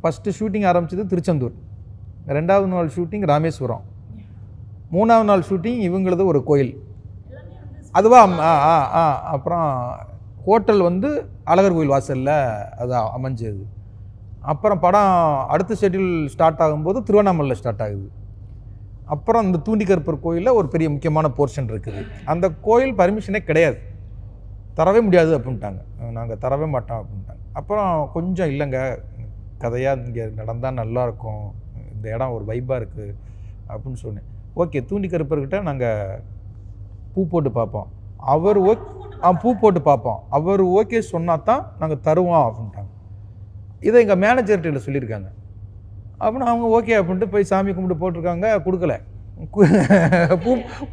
ஃபஸ்ட்டு ஷூட்டிங் ஆரம்பிச்சது திருச்செந்தூர், 2வது நாள் ஷூட்டிங் ராமேஸ்வரம், 3வது நாள் ஷூட்டிங் இவங்களது ஒரு கோயில் அதுவா. அப்புறம் ஹோட்டல் வந்து அழகர் கோயில் வாசலில் அது அமைஞ்சது. அப்புறம் படம் அடுத்த ஷெட்யூல் ஸ்டார்ட் ஆகும்போது திருவண்ணாமலையில் ஸ்டார்ட் ஆகுது. அப்புறம் இந்த தூண்டிக்கருப்பர் கோயிலில் ஒரு பெரிய முக்கியமான போர்ஷன் இருக்குது. அந்த கோயில் பர்மிஷனே கிடையாது, தரவே முடியாது அப்படின்ட்டாங்க, நாங்கள் தரவே மாட்டோம் அப்படின்ட்டாங்க. அப்புறம் கொஞ்சம் இல்லைங்க, கதையாக இங்கே நடந்தால் நல்லாயிருக்கும், இந்த இடம் ஒரு வைப்பாக இருக்குது அப்படின்னு சொன்னேன். ஓகே, தூண்டிக்கருப்பர்கிட்ட நாங்கள் பூ போட்டு பார்ப்போம், அவர் பூ போட்டு பார்ப்போம், அவர் ஓகே சொன்னால் தான் நாங்கள் தருவோம் அப்படின்ட்டாங்க. இதை எங்கள் மேனேஜர்கிட்ட சொல்லியிருக்காங்க. அப்படின்னா அவங்க ஓகே அப்படின்ட்டு போய் சாமி கும்பிட்டு போட்டிருக்காங்க, கொடுக்கல.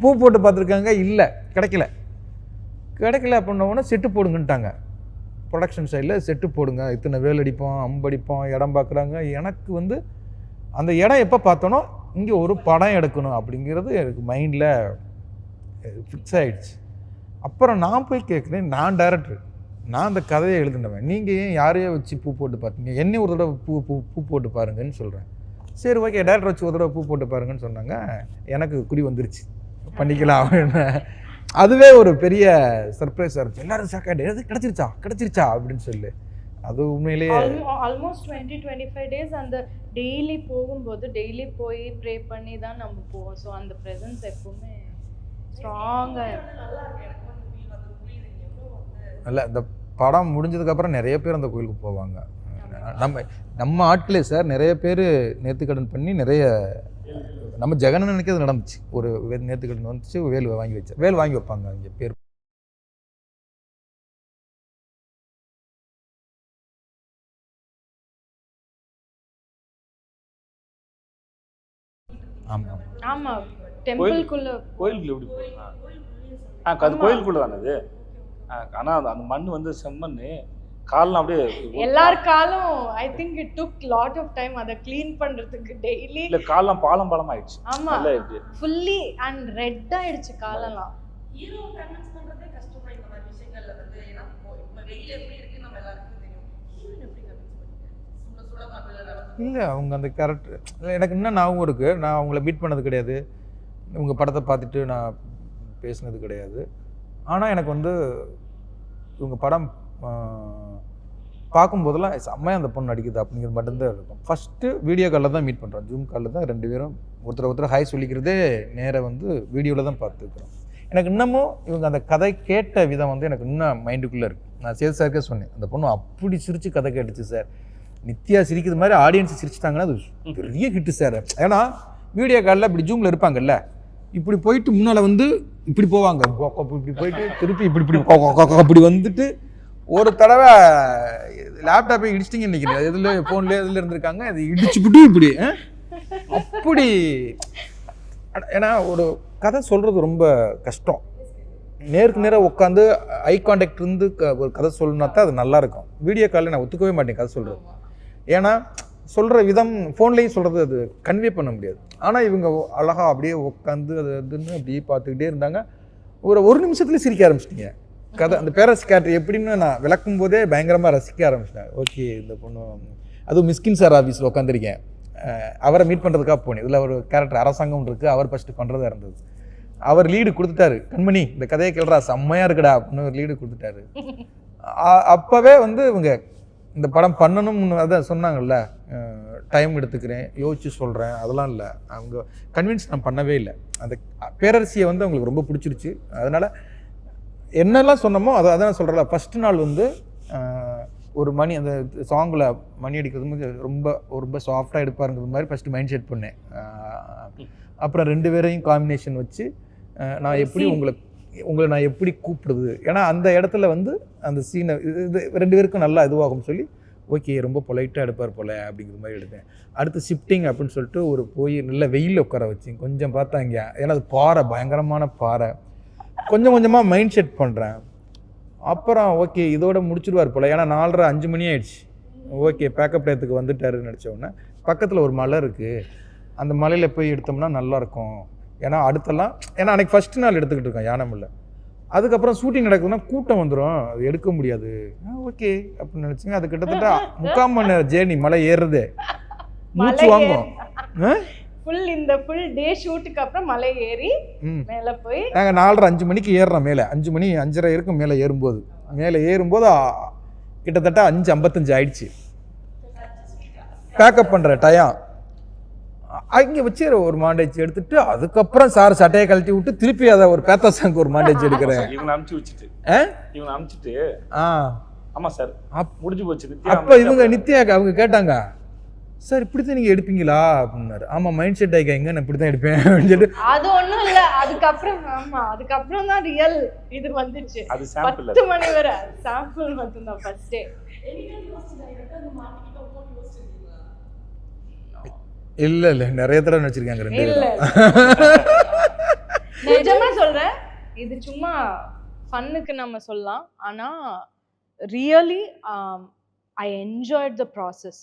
பூ போட்டு பார்த்துருக்காங்க, இல்லை கிடைக்கல அப்படின்னோடனே செட்டு போடுங்கன்ட்டாங்க. ப்ரொடக்ஷன் சைடில் செட்டு போடுங்க, இத்தனை வேல் அடிப்போம், அம்படிப்போம், இடம் பார்க்குறாங்க. எனக்கு வந்து அந்த இடம் எப்போ பார்த்தோன்னோ இங்கே ஒரு படம் எடுக்கணும் அப்படிங்கிறது எனக்கு மைண்டில் ஃபிக்ஸ் ஆகிடுச்சு. அப்புறம் நான் போய் கேட்குறேன், நான் டைரக்டர், நான் அந்த கதையை எழுதினவன், நீங்கள் ஏன் யாரையோ வச்சு பூ போட்டு பார்த்தீங்க, என்னை ஒரு தடவை பூ போட்டு பாருங்கன்னு சொல்கிறேன். சரி ஓகே, டேரக்டர் வச்சு ஒரு தடவை பூ போட்டு பாருங்கன்னு சொன்னாங்க. எனக்கு குறி வந்துருச்சு, பண்ணிக்கலாம் அப்படின்னு. அதுவே ஒரு பெரிய சர்ப்ரைஸாக இருந்துச்சு. எல்லோரும் ஷாக்காக எது கிடச்சிருச்சா அப்படின்னு சொல்லி. அது உண்மையிலேயே ஆல்மோஸ்ட் 20-25 டேஸ் அந்த டெய்லி போகும்போது டெய்லி போய் ப்ரே பண்ணி தான் நம்ம போவோம். ஸோ அந்த ப்ரெசன்ஸ் எப்பவுமே ஸ்ட்ராங்காக. இல்லை, இந்த படம் முடிஞ்சதுக்கப்புறம் நிறைய பேர் அந்த கோயிலுக்கு போவாங்க. நம்ம ஆட்களே சார் நிறைய பேர் நேர்த்திக்கடன் பண்ணி நிறைய, நம்ம ஜெகன் நினைக்கிறது நடந்துச்சு. ஒரு நேர்த்திக்கடன் வந்துச்சு, வேல் வாங்கி வைப்பாங்க அங்கே பேர். ஆமாம் ஆமாம், டெம்பிள்குள்ள கோயிலுக்குள்ள எப்படி போகுங்க? அது கோயிலுக்குள்ள தானே அது. ஆனால் அந்த மண் வந்து செம்மண்ணு, கால்லாம் அப்படியே எல்லார் காலும் I think it took lot of time அதை க்ளீன் பண்றதுக்கு. டெய்லி இல்ல கால்லாம் பாலம் ஆயிடுச்சு. ஆமா, ஃபுல்லி அண்ட் ரெட் ஆயிடுச்சு காலெல்லாம். ஹீரோ கன்வின்ஸ் பண்றதே கஷ்டம் இந்த மாதிரி விஷயங்கள்ல வந்து. ஏன்னா வெயில் எப்படி இருக்கு நம்ம எல்லாருக்கும் தெரியும். ஹீரோயின் எப்படி கன்வின்ஸ் பண்ணுங்க? சுட மாட்டல இல்லை, அவங்க அந்த கேரக்டர் எனக்கு இன்னும் ஞாபகம் இருக்குது. நான் அவங்கள மீட் பண்ணது கிடையாது, உங்கள் படத்தை பார்த்துட்டு நான் பேசினது கிடையாது. ஆனால் எனக்கு வந்து இவங்க படம் பார்க்கும்போதெல்லாம் செம்மையாக அந்த பொண்ணு நடிக்குது அப்படிங்கிறது மட்டும்தான் இருக்கும். ஃபஸ்ட்டு வீடியோ காலில் தான் மீட் பண்ணுறோம், ஜூம் காலில் தான் 2 பேரும் ஒருத்தர் ஹாய் சொல்லிக்கிறதே நேராக வந்து வீடியோவில் தான் பார்த்துருக்குறோம். எனக்கு இன்னமும் இவங்க அந்த கதை கேட்ட விதம் வந்து எனக்கு இன்னும் மைண்டுக்குள்ளே இருக்குது. நான் சேது சாருக்கே சொன்னேன், அந்த பொண்ணு அப்படி சிரித்து கதை கேட்டுச்சு சார், நித்யா சிரிக்கிறது மாதிரி ஆடியன்ஸ் சிரிச்சிட்டாங்கன்னா அது பெரிய ஹிட்டு சார். ஏன்னா வீடியோ காலில் இப்படி ஜூமில் இருப்பாங்கல்ல, இப்படி போயிட்டு முன்னால் வந்து இப்படி போவாங்க, இப்படி போயிட்டு திருப்பி இப்படி வந்துட்டு ஒரு தடவை லேப்டாப்பை இடிச்சிட்டிங்கன்னு நினைக்கிறேன், எதில் ஃபோன்லேயே இதில் இருந்திருக்காங்க, அது இடிச்சுப்பிட்டு இப்படி அப்படி. ஏன்னா ஒரு கதை சொல்கிறது ரொம்ப கஷ்டம். நேருக்கு நேராக உட்காந்து ஐ கான்டாக்ட் இருந்து ஒரு கதை சொல்லணுன்னா தான் அது நல்லாயிருக்கும். வீடியோ காலில் நான் ஒத்துக்கவே மாட்டேன் கதை சொல்கிறது. ஏன்னா சொல்கிற விதம் ஃபோன்லேயும் சொல்கிறது அது கன்வே பண்ண முடியாது. ஆனால் இவங்க அழகாக அப்படியே உட்காந்து அது அதுன்னு அப்படியே பார்த்துக்கிட்டே இருந்தாங்க. ஒரு நிமிஷத்துலேயே சிரிக்க ஆரம்பிச்சிட்டிங்க. கதை அந்த பேரஸ் கேரக்டர் எப்படின்னு நான் விளக்கும் போதே பயங்கரமாக ரசிக்க ஆரம்பிச்சிட்டேன். ஓகே, இந்த பொண்ணு அதுவும் மிஸ்கின் சார் ஆஃபீஸில் உட்காந்துருக்கேன், அவரை மீட் பண்ணுறதுக்காக போனேன். இதில் ஒரு கேரக்டர் அரசாங்கம் இருக்குது, அவர் ஃபஸ்ட்டு பண்ணுறதா இருந்தது. அவர் லீடு கொடுத்துட்டாரு, கண்மணி இந்த கதையை கேள்றா செம்மையாக இருக்குடா அப்படின்னு ஒரு லீடு கொடுத்துட்டாரு. அப்போவே வந்து இவங்க இந்த படம் பண்ணணும்னு அதான் சொன்னாங்கல்ல, டைம் எடுத்துக்கிறேன், யோசிச்சு சொல்கிறேன், அதெல்லாம் இல்லை. அவங்க கன்வின்ஸ் நான் பண்ணவே இல்லை. அந்த பேரரசியை வந்து அவங்களுக்கு ரொம்ப பிடிச்சிருச்சு. அதனால் என்னெல்லாம் சொன்னமோ அதான் சொல்கிறல. ஃபஸ்ட்டு நாள் வந்து ஒரு மணி அந்த சாங்கில் மணி அடிக்கிறது மாதிரி ரொம்ப ரொம்ப சாஃப்டாக எடுப்பாருங்கிறது மாதிரி ஃபஸ்ட்டு மைண்ட் செட் பண்ணேன். அப்புறம் 2 பேரையும் காம்பினேஷன் வச்சு நான் எப்படி உங்களை நான் எப்படி கூப்பிடுது, ஏன்னா அந்த இடத்துல வந்து அந்த சீனை இது 2 பேருக்கும் நல்லா இதுவாகும்னு சொல்லி ஓகே ரொம்ப பொலைட்டாக எடுப்பார் போல் அப்படிங்கிற மாதிரி எடுத்தேன். அடுத்து ஷிஃப்டிங் அப்படின்னு சொல்லிட்டு போய் நல்ல வெயிலில் உட்கார வச்சு கொஞ்சம் பார்த்தாங்க, ஏன்னா அது பாறை, பயங்கரமான பாறை. கொஞ்சம் கொஞ்சமாக மைண்ட் செட் பண்ணுறேன். அப்புறம் ஓகே இதோட முடிச்சிடுவார் போல், ஏன்னா 4:30 5 மணி ஆயிடுச்சு. ஓகே பேக்கப் டயத்துக்கு வந்துட்டாருன்னு நினச்ச உடனே பக்கத்தில் ஒரு மலை இருக்குது, அந்த மலையில் போய் எடுத்தோம்னா நல்லாயிருக்கும். ஏன்னா அடுத்தெல்லாம் ஏன்னா அன்றைக்கி ஃபஸ்ட்டு நாள் எடுத்துக்கிட்டு இருக்கோம் யானைமலை. அதுக்கப்புறம் ஷூட்டிங் நடக்குதுன்னா கூட்டம் வந்துடும், அது எடுக்க முடியாது. ஓகே அப்படின்னு நினச்சிங்க. அது கிட்டத்தட்ட 3/4 மணி நேரம் ஜேர்னி, மலை ஏறுறதே மூச்சு வாங்கும். ஃபுல் டே ஷூட்டுக்கு அப்புறம் மலை ஏறி மேலே போய் நாங்கள் 4:30 5 மணிக்கு ஏறுறோம் மேலே. 5 மணி 5:30 இருக்கும் மேலே ஏறும்போது கிட்டத்தட்ட 5:55 ஆயிடுச்சு. பேக்கப் பண்ணுற டயம் அங்கே வச்சு ஒரு மாண்டேஜ் எடுத்துட்டு அதுக்கப்புறம் சார் சட்டையை கழட்டி விட்டு திருப்பி அதை ஒரு பேத்தா சாங்கு ஒரு மாண்டேஜ் எடுக்கிறேன். இவங்க அனுப்பிச்சிட்டு ஆமா சார் முடிஞ்சு போச்சு. அப்போ இவங்க நித்யா அவங்க கேட்டாங்க, சார் இப்படித்தான் நீங்க எடுப்பீங்களா அப்படின்னாரு. ஆமா மைண்ட் செட் ஆகிங்க, நான் இப்படித்தான் எடுப்பேன் அப்படின்னு சொல்லிட்டு. அது ஒண்ணும் இல்ல, அதுக்கப்புறம் தான் ரியல் இது வந்துச்சு. அது சாம்பிள் 10 மணி வரை சாம்பிள் மட்டும்தான் ஃபர்ஸ்ட் டே. இல்ல நிறைய தடவை நினைச்சிருக்காங்க 2 பேரும். நிஜமா சொல்றேன், இது சும்மா ஃபன்னுக்கு நம்ம சொல்லலாம். ஆனா really I enjoyed the process.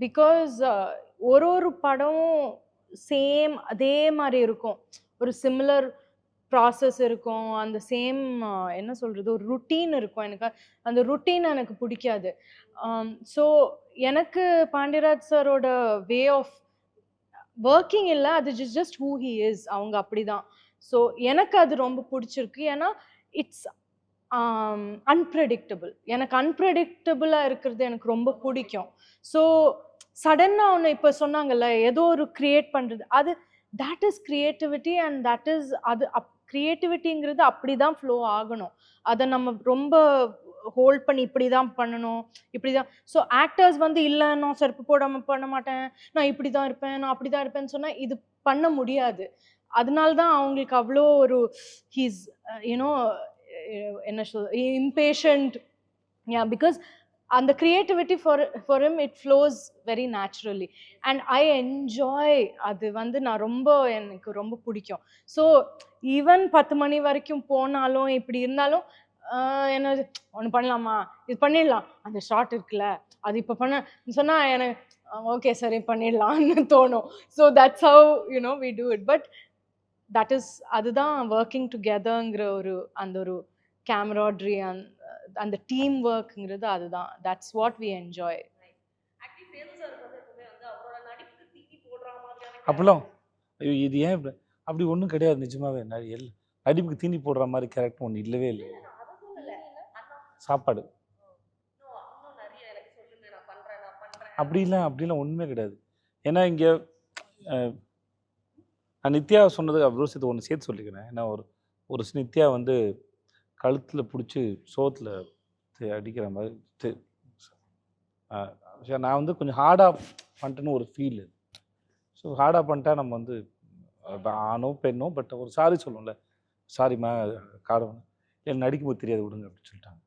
Because ஒரு படம் சேம் அதே மாதிரி இருக்கும், ஒரு சிமிலர் ப்ராசஸ் இருக்கும், அந்த சேம் என்ன சொல்கிறது ஒரு ருட்டீன் இருக்கும். எனக்கு அந்த ருட்டீன் எனக்கு பிடிக்காது. ஸோ எனக்கு பாண்டியராஜ் சாரோட வே ஆஃப் ஒர்க்கிங் இல்லை, அது ஜஸ்ட் ஹூ ஹி இஸ், அவங்க அப்படி தான். ஸோ எனக்கு அது ரொம்ப பிடிச்சிருக்கு. ஏன்னா இட்ஸ் அன்பிரடிக்டபிள். எனக்கு அன்பிரடிக்டபிளாக இருக்கிறது எனக்கு ரொம்ப பிடிக்கும். ஸோ சடனாக ஒன்று இப்போ சொன்னாங்கல்ல, ஏதோ ஒரு க்ரியேட் பண்ணுறது, அது that is creativity. And that is அது க்ரியேட்டிவிட்டிங்கிறது அப்படி தான் ஃப்ளோ ஆகணும். அதை நம்ம ரொம்ப ஹோல்ட் பண்ணி இப்படி தான் பண்ணணும், இப்படி தான். ஸோ ஆக்டர்ஸ் வந்து இல்லை நான் செருப்பு போடாமல் பண்ண மாட்டேன், நான் இப்படி தான் இருப்பேன், நான் அப்படி தான் இருப்பேன்னு சொன்னால் இது பண்ண முடியாது. அதனால தான் அவங்களுக்கு அவ்வளோ ஒரு ஹீஸ் யூனோ என்ன சொல் impatient. Yeah, because and the creativity for him it flows very naturally and I enjoy அது வந்து நான் எனக்கு ரொம்ப பிடிக்கும். ஸோ ஈவன் 10 மணி வரைக்கும் போனாலும் இப்படி இருந்தாலும் என்ன ஒன்று பண்ணலாமா, இது பண்ணிடலாம், அந்த ஷார்ட் இருக்குல்ல அது இப்போ பண்ண சொன்னால் எனக்கு ஓகே சரி பண்ணிடலான்னு தோணும். So that's how you know we do it. But that is அதுதான் ஒர்க்கிங் டுகெதர்ங்கிற அந்த ஒரு கேமராட்ரி அந்த டீம் ஒர்க்குங்கிறது அதுதான். That's what we enjoy. அப்பெல்லாம் ஐயோ இது ஏன் அப்படி ஒன்றும் கிடையாது. நிஜமாவே நடிப்புக்கு தீனி போடுற மாதிரி கேரக்டர் ஒன்று இல்லவே இல்லை. சாப்பாடு அப்படிலாம் ஒன்றுமே கிடையாது. ஏன்னா இங்கே நான் நித்யா சொன்னது அவ்வளோ ஒன்று சேர்த்து சொல்லிக்கிறேன். ஏன்னா ஒரு நித்யா வந்து கழுத்தில் பிடிச்சி சோத்தில் அடிக்கிற மாதிரி நான் வந்து கொஞ்சம் ஹார்டாக பண்ணிட்டேன்னு ஒரு ஃபீல். ஸோ ஹார்டாக பண்ணிட்டா நம்ம வந்து ஆணோ பெண்ணோ பட் ஒரு சாரி சொல்லுவோம்ல, சாரிம்மா காடணும் எனக்கு நடிக்கும்போது தெரியாது விடுங்க அப்படின்னு சொல்லிட்டாங்க.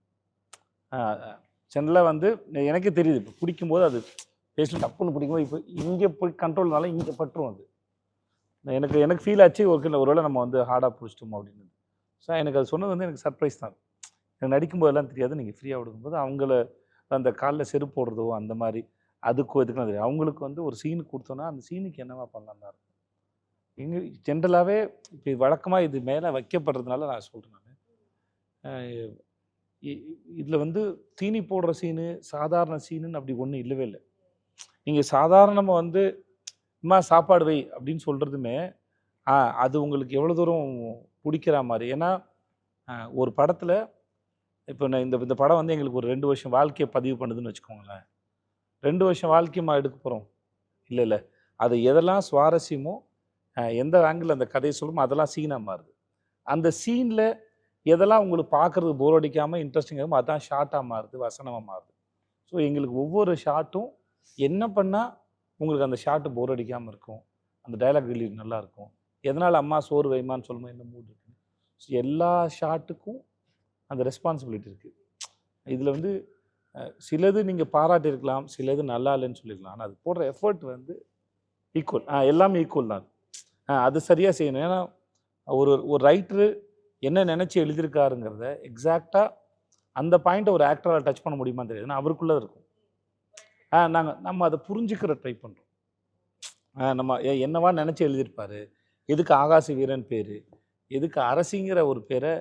ஜெனரலாக வந்து எனக்கே தெரியுது, இப்போ பிடிக்கும்போது அது பேசணும் டப்புன்னு பிடிக்கும்போது இப்போ இங்கே போய் கண்ட்ரோல்னால இங்கே பட்டுரும். அது எனக்கு ஃபீல் ஆச்சு. ஒருவேளை நம்ம வந்து ஹார்டாக பிடிச்சிட்டோம் அப்படின்னு. ஸோ எனக்கு அது சொன்னது வந்து எனக்கு சர்ப்ரைஸ் தான். எனக்கு நடிக்கும்போதெல்லாம் தெரியாது, நீங்கள் ஃப்ரீயாக விடுக்கும்போது அவங்கள அந்த காலில் செருப்பு போடுறதோ அந்த மாதிரி அதுக்கும் இதுக்கெல்லாம் தெரியும். அவங்களுக்கு வந்து ஒரு சீனுக்கு கொடுத்தோன்னா அந்த சீனுக்கு என்னவா பண்ணலாம் தான் இருக்கும். இங்கே ஜென்ரலாகவே இப்போ வழக்கமாக இது மேலே வைக்கப்படுறதுனால நான் சொல்கிறேன். நான் இதில் வந்து தீனி போடுற சீனு சாதாரண சீனுன்னு அப்படி ஒன்றும் இல்லவே இல்லை. நீங்கள் சாதாரணமாக வந்து அம்மா சாப்பாடு வை அப்படின்னு சொல்கிறதுமே அது உங்களுக்கு எவ்வளோ தூரம் பிடிக்கிற மாதிரி. ஏன்னா ஒரு படத்தில் இப்போ நான் இந்த படம் வந்து எங்களுக்கு ஒரு 2 வருஷம் வாழ்க்கையை பதிவு பண்ணுதுன்னு வச்சுக்கோங்களேன். 2 வருஷம் வாழ்க்கையமாக எடுக்க போகிறோம் இல்லை அது எதெல்லாம் சுவாரஸ்யமோ எந்த ஆங்கிள் அந்த கதையை சொல்லுமோ அதெல்லாம் சீனாக மாறுது. அந்த சீனில் எதெல்லாம் உங்களுக்கு பார்க்குறது போர் அடிக்காமல் இன்ட்ரெஸ்டிங்காகவும் அதுதான் ஷார்ட்டாக மாறுது, வசனமாக மாறுது. ஸோ எங்களுக்கு ஒவ்வொரு ஷாட்டும் என்ன பண்ணால் உங்களுக்கு அந்த ஷாட்டு போர் அடிக்காமல் இருக்கும், அந்த டைலாக் டெலிவரி நல்லா இருக்கும், எதனால் அம்மா சோறு வைமான்னு சொல்லும்போது என்ன மூட் இருக்குது. ஸோ எல்லா ஷாட்டுக்கும் அந்த ரெஸ்பான்சிபிலிட்டி இருக்குது. இதில் வந்து சிலது நீங்கள் பாராட்டியிருக்கலாம், சிலது நல்லா இல்லைன்னு சொல்லியிருக்கலாம். ஆனால் அது போடுற எஃபர்ட் வந்து ஈக்குவல், எல்லாமே ஈக்குவல் தான். அது சரியாக செய்யணும். ஏன்னா ஒரு ரைட்டரு என்ன நினச்சி எழுதியிருக்காருங்கிறத எக்ஸாக்டாக அந்த பாயிண்ட்டை ஒரு ஆக்டரால் டச் பண்ண முடியுமா தெரியாது. ஏன்னா அவருக்குள்ளே இருக்கும். நம்ம அதை புரிஞ்சுக்கிற ட்ரை பண்ணுறோம். நம்ம என்னவா நினச்சி எழுதியிருப்பார், எதுக்கு ஆகாச வீரன் பேர், எதுக்கு அரசிங்கிற ஒரு பேரை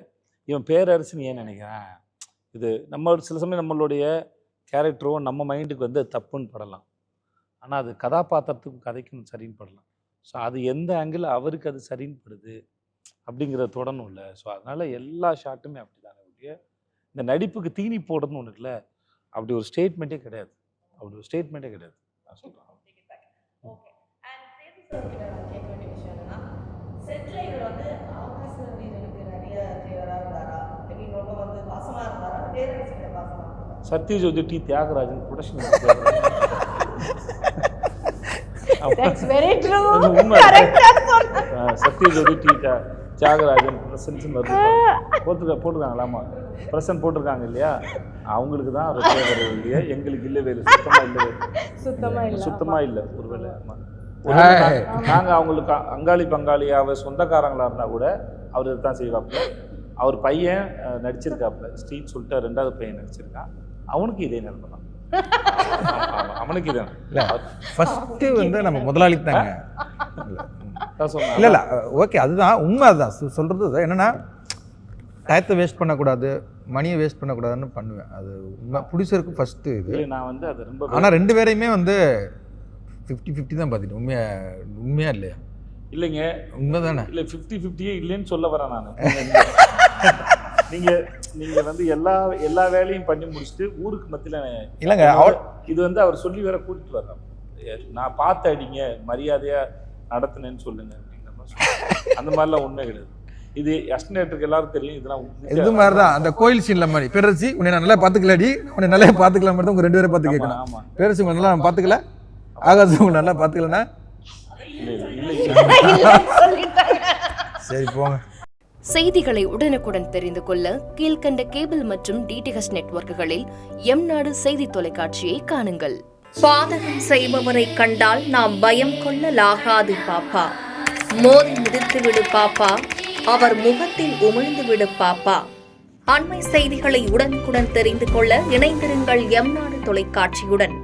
இவன் பேரரசுன்னு ஏன் நினைக்கிறேன். இது நம்ம சில சமயம் நம்மளுடைய கேரக்டரோ நம்ம மைண்டுக்கு வந்து தப்புன்னு படலாம், ஆனால் அது கதாபாத்திரத்துக்கும் கதைக்கும் சரின்னு படலாம். ஸோ அது எந்த ஆங்கிள் அவருக்கு அது சரின்னு படுது அப்படிங்கிறத தொடணும் இல்லை. ஸோ அதனால் எல்லா ஷாட்டுமே அப்படி தானே ஒழிய இந்த நடிப்புக்கு தீனி போடுறதுன்னு ஒன்று இல்லை, அப்படி ஒரு ஸ்டேட்மெண்ட்டே கிடையாது. அப்படி ஒரு ஸ்டேட்மெண்ட்டே கிடையாது நான் சொல்கிறேன். ஓகே. அண்ட் சேது சார் கிட்ட நான் கேட்க வேண்டிய விஷயம் என்னன்னா, செட்ல இவர் வந்து ஆகாச வீரனுக்கு நிறைய ஃபேவரா இருந்தாரா, ஐ மீன் ரொம்ப வந்து பாசமா இருந்தாரா, பேரரசிட்ட பாசமா இருந்தாரா? Sathyajyothi T Thiyagarajan production that's very true. உண்மை. கரெக்ட்டா சொன்னீங்க. சத்யஜோதி டி தியாகராஜன் பிரசன்ஸ் போட்டிருக்காங்களாமா, பிரசன்ட் போட்டிருக்காங்க இல்லையா, அவங்களுக்கு தான் ஃபேவர் இல்லையா, எங்களுக்கு இல்லவே இல்லை, சுத்தமாக இல்லை. ஒருவேளை நாங்கள் அவங்களுக்கு அங்காளி பங்காளியாக சொந்தக்காரங்களாக இருந்தால் கூட அவர் இதுதான் செய்வாப்புல. அவர் பையன் நடிச்சிருக்காப்புல, ஸ்டீன் சொல்லிட்டு 2வது பையன் நடிச்சிருக்கான், அவனுக்கு இதே நிலைமை தான். அவனுக்கு இதே இல்லை ஃபஸ்ட்டு வந்து நம்ம முதலாளி தாங்க. இல்லை இல்லை ஓகே, அதுதான் உண்மை. அதுதான் சொல்கிறது என்னென்னா, டயத்தை வேஸ்ட் பண்ணக்கூடாது, மணியை வேஸ்ட் பண்ணக்கூடாதுன்னு பண்ணுவேன். அது உண்மை. ப்ரொடியூசருக்கு ஃபஸ்ட்டு இது. நான் வந்து அது ரொம்ப, ஆனால் 2 பேரையுமே வந்து 50-50 தான் பார்த்துட்டு. உண்மையா இல்லையா? இல்லைங்க, உண்மை தானே. இல்லை 50-50 இல்லைன்னு சொல்ல வரேன் நான். நீங்கள் வந்து எல்லா வேலையும் பண்ணி முடிச்சுட்டு ஊருக்கு மத்தியில் இல்லைங்க, இது வந்து அவர் சொல்லி வேற கூட்டிட்டு வர்றாங்க, நான் பார்த்து அடிங்க, மரியாதையாக நடத்தினேன்னு சொல்லுங்க அப்படிங்கிற மாதிரி. அந்த மாதிரிலாம் உண்மை கிடையாது. இது அஸ்டினேட்டருக்கு எல்லாரும் தெரியும். இதெல்லாம் இது மாதிரி தான் அந்த கோயில் சீன்ல மாதிரி, பேரரசி உன்னை நான் நல்லா பார்த்துக்கலடி, உன்னை நல்லா பார்த்துக்கலாம் மாதிரி தான் உங்கள் 2 பேரை பார்த்து கேட்கணும். ஆமாம், பேரரசி உங்களை நல்லா பார்த்துக்கல, ஆகாசம் உங்களை நல்லா பார்த்துக்கலன்னா சரி போங்க. செய்திகளை உடனுக்குடன் தெரிந்து கொள்ள கீழ்க்கண்ட கேபிள் மற்றும் டிடிஹெச் நெட்வொர்க்குகளில் எம்நாடு செய்தி தொலைக்காட்சியை காணுங்கள். பாதகம் செய்பவரை கண்டால் நாம் பயம் கொள்ளலாகாது பாப்பா, மோதி மிதித்துவிடு பாப்பா, அவர் முகத்தில் உமிழ்ந்துவிடு பாப்பா. அண்மை செய்திகளை உடனுக்குடன் தெரிந்து கொள்ள இணைந்திருங்கள் எம்நாடு தொலைக்காட்சியுடன்.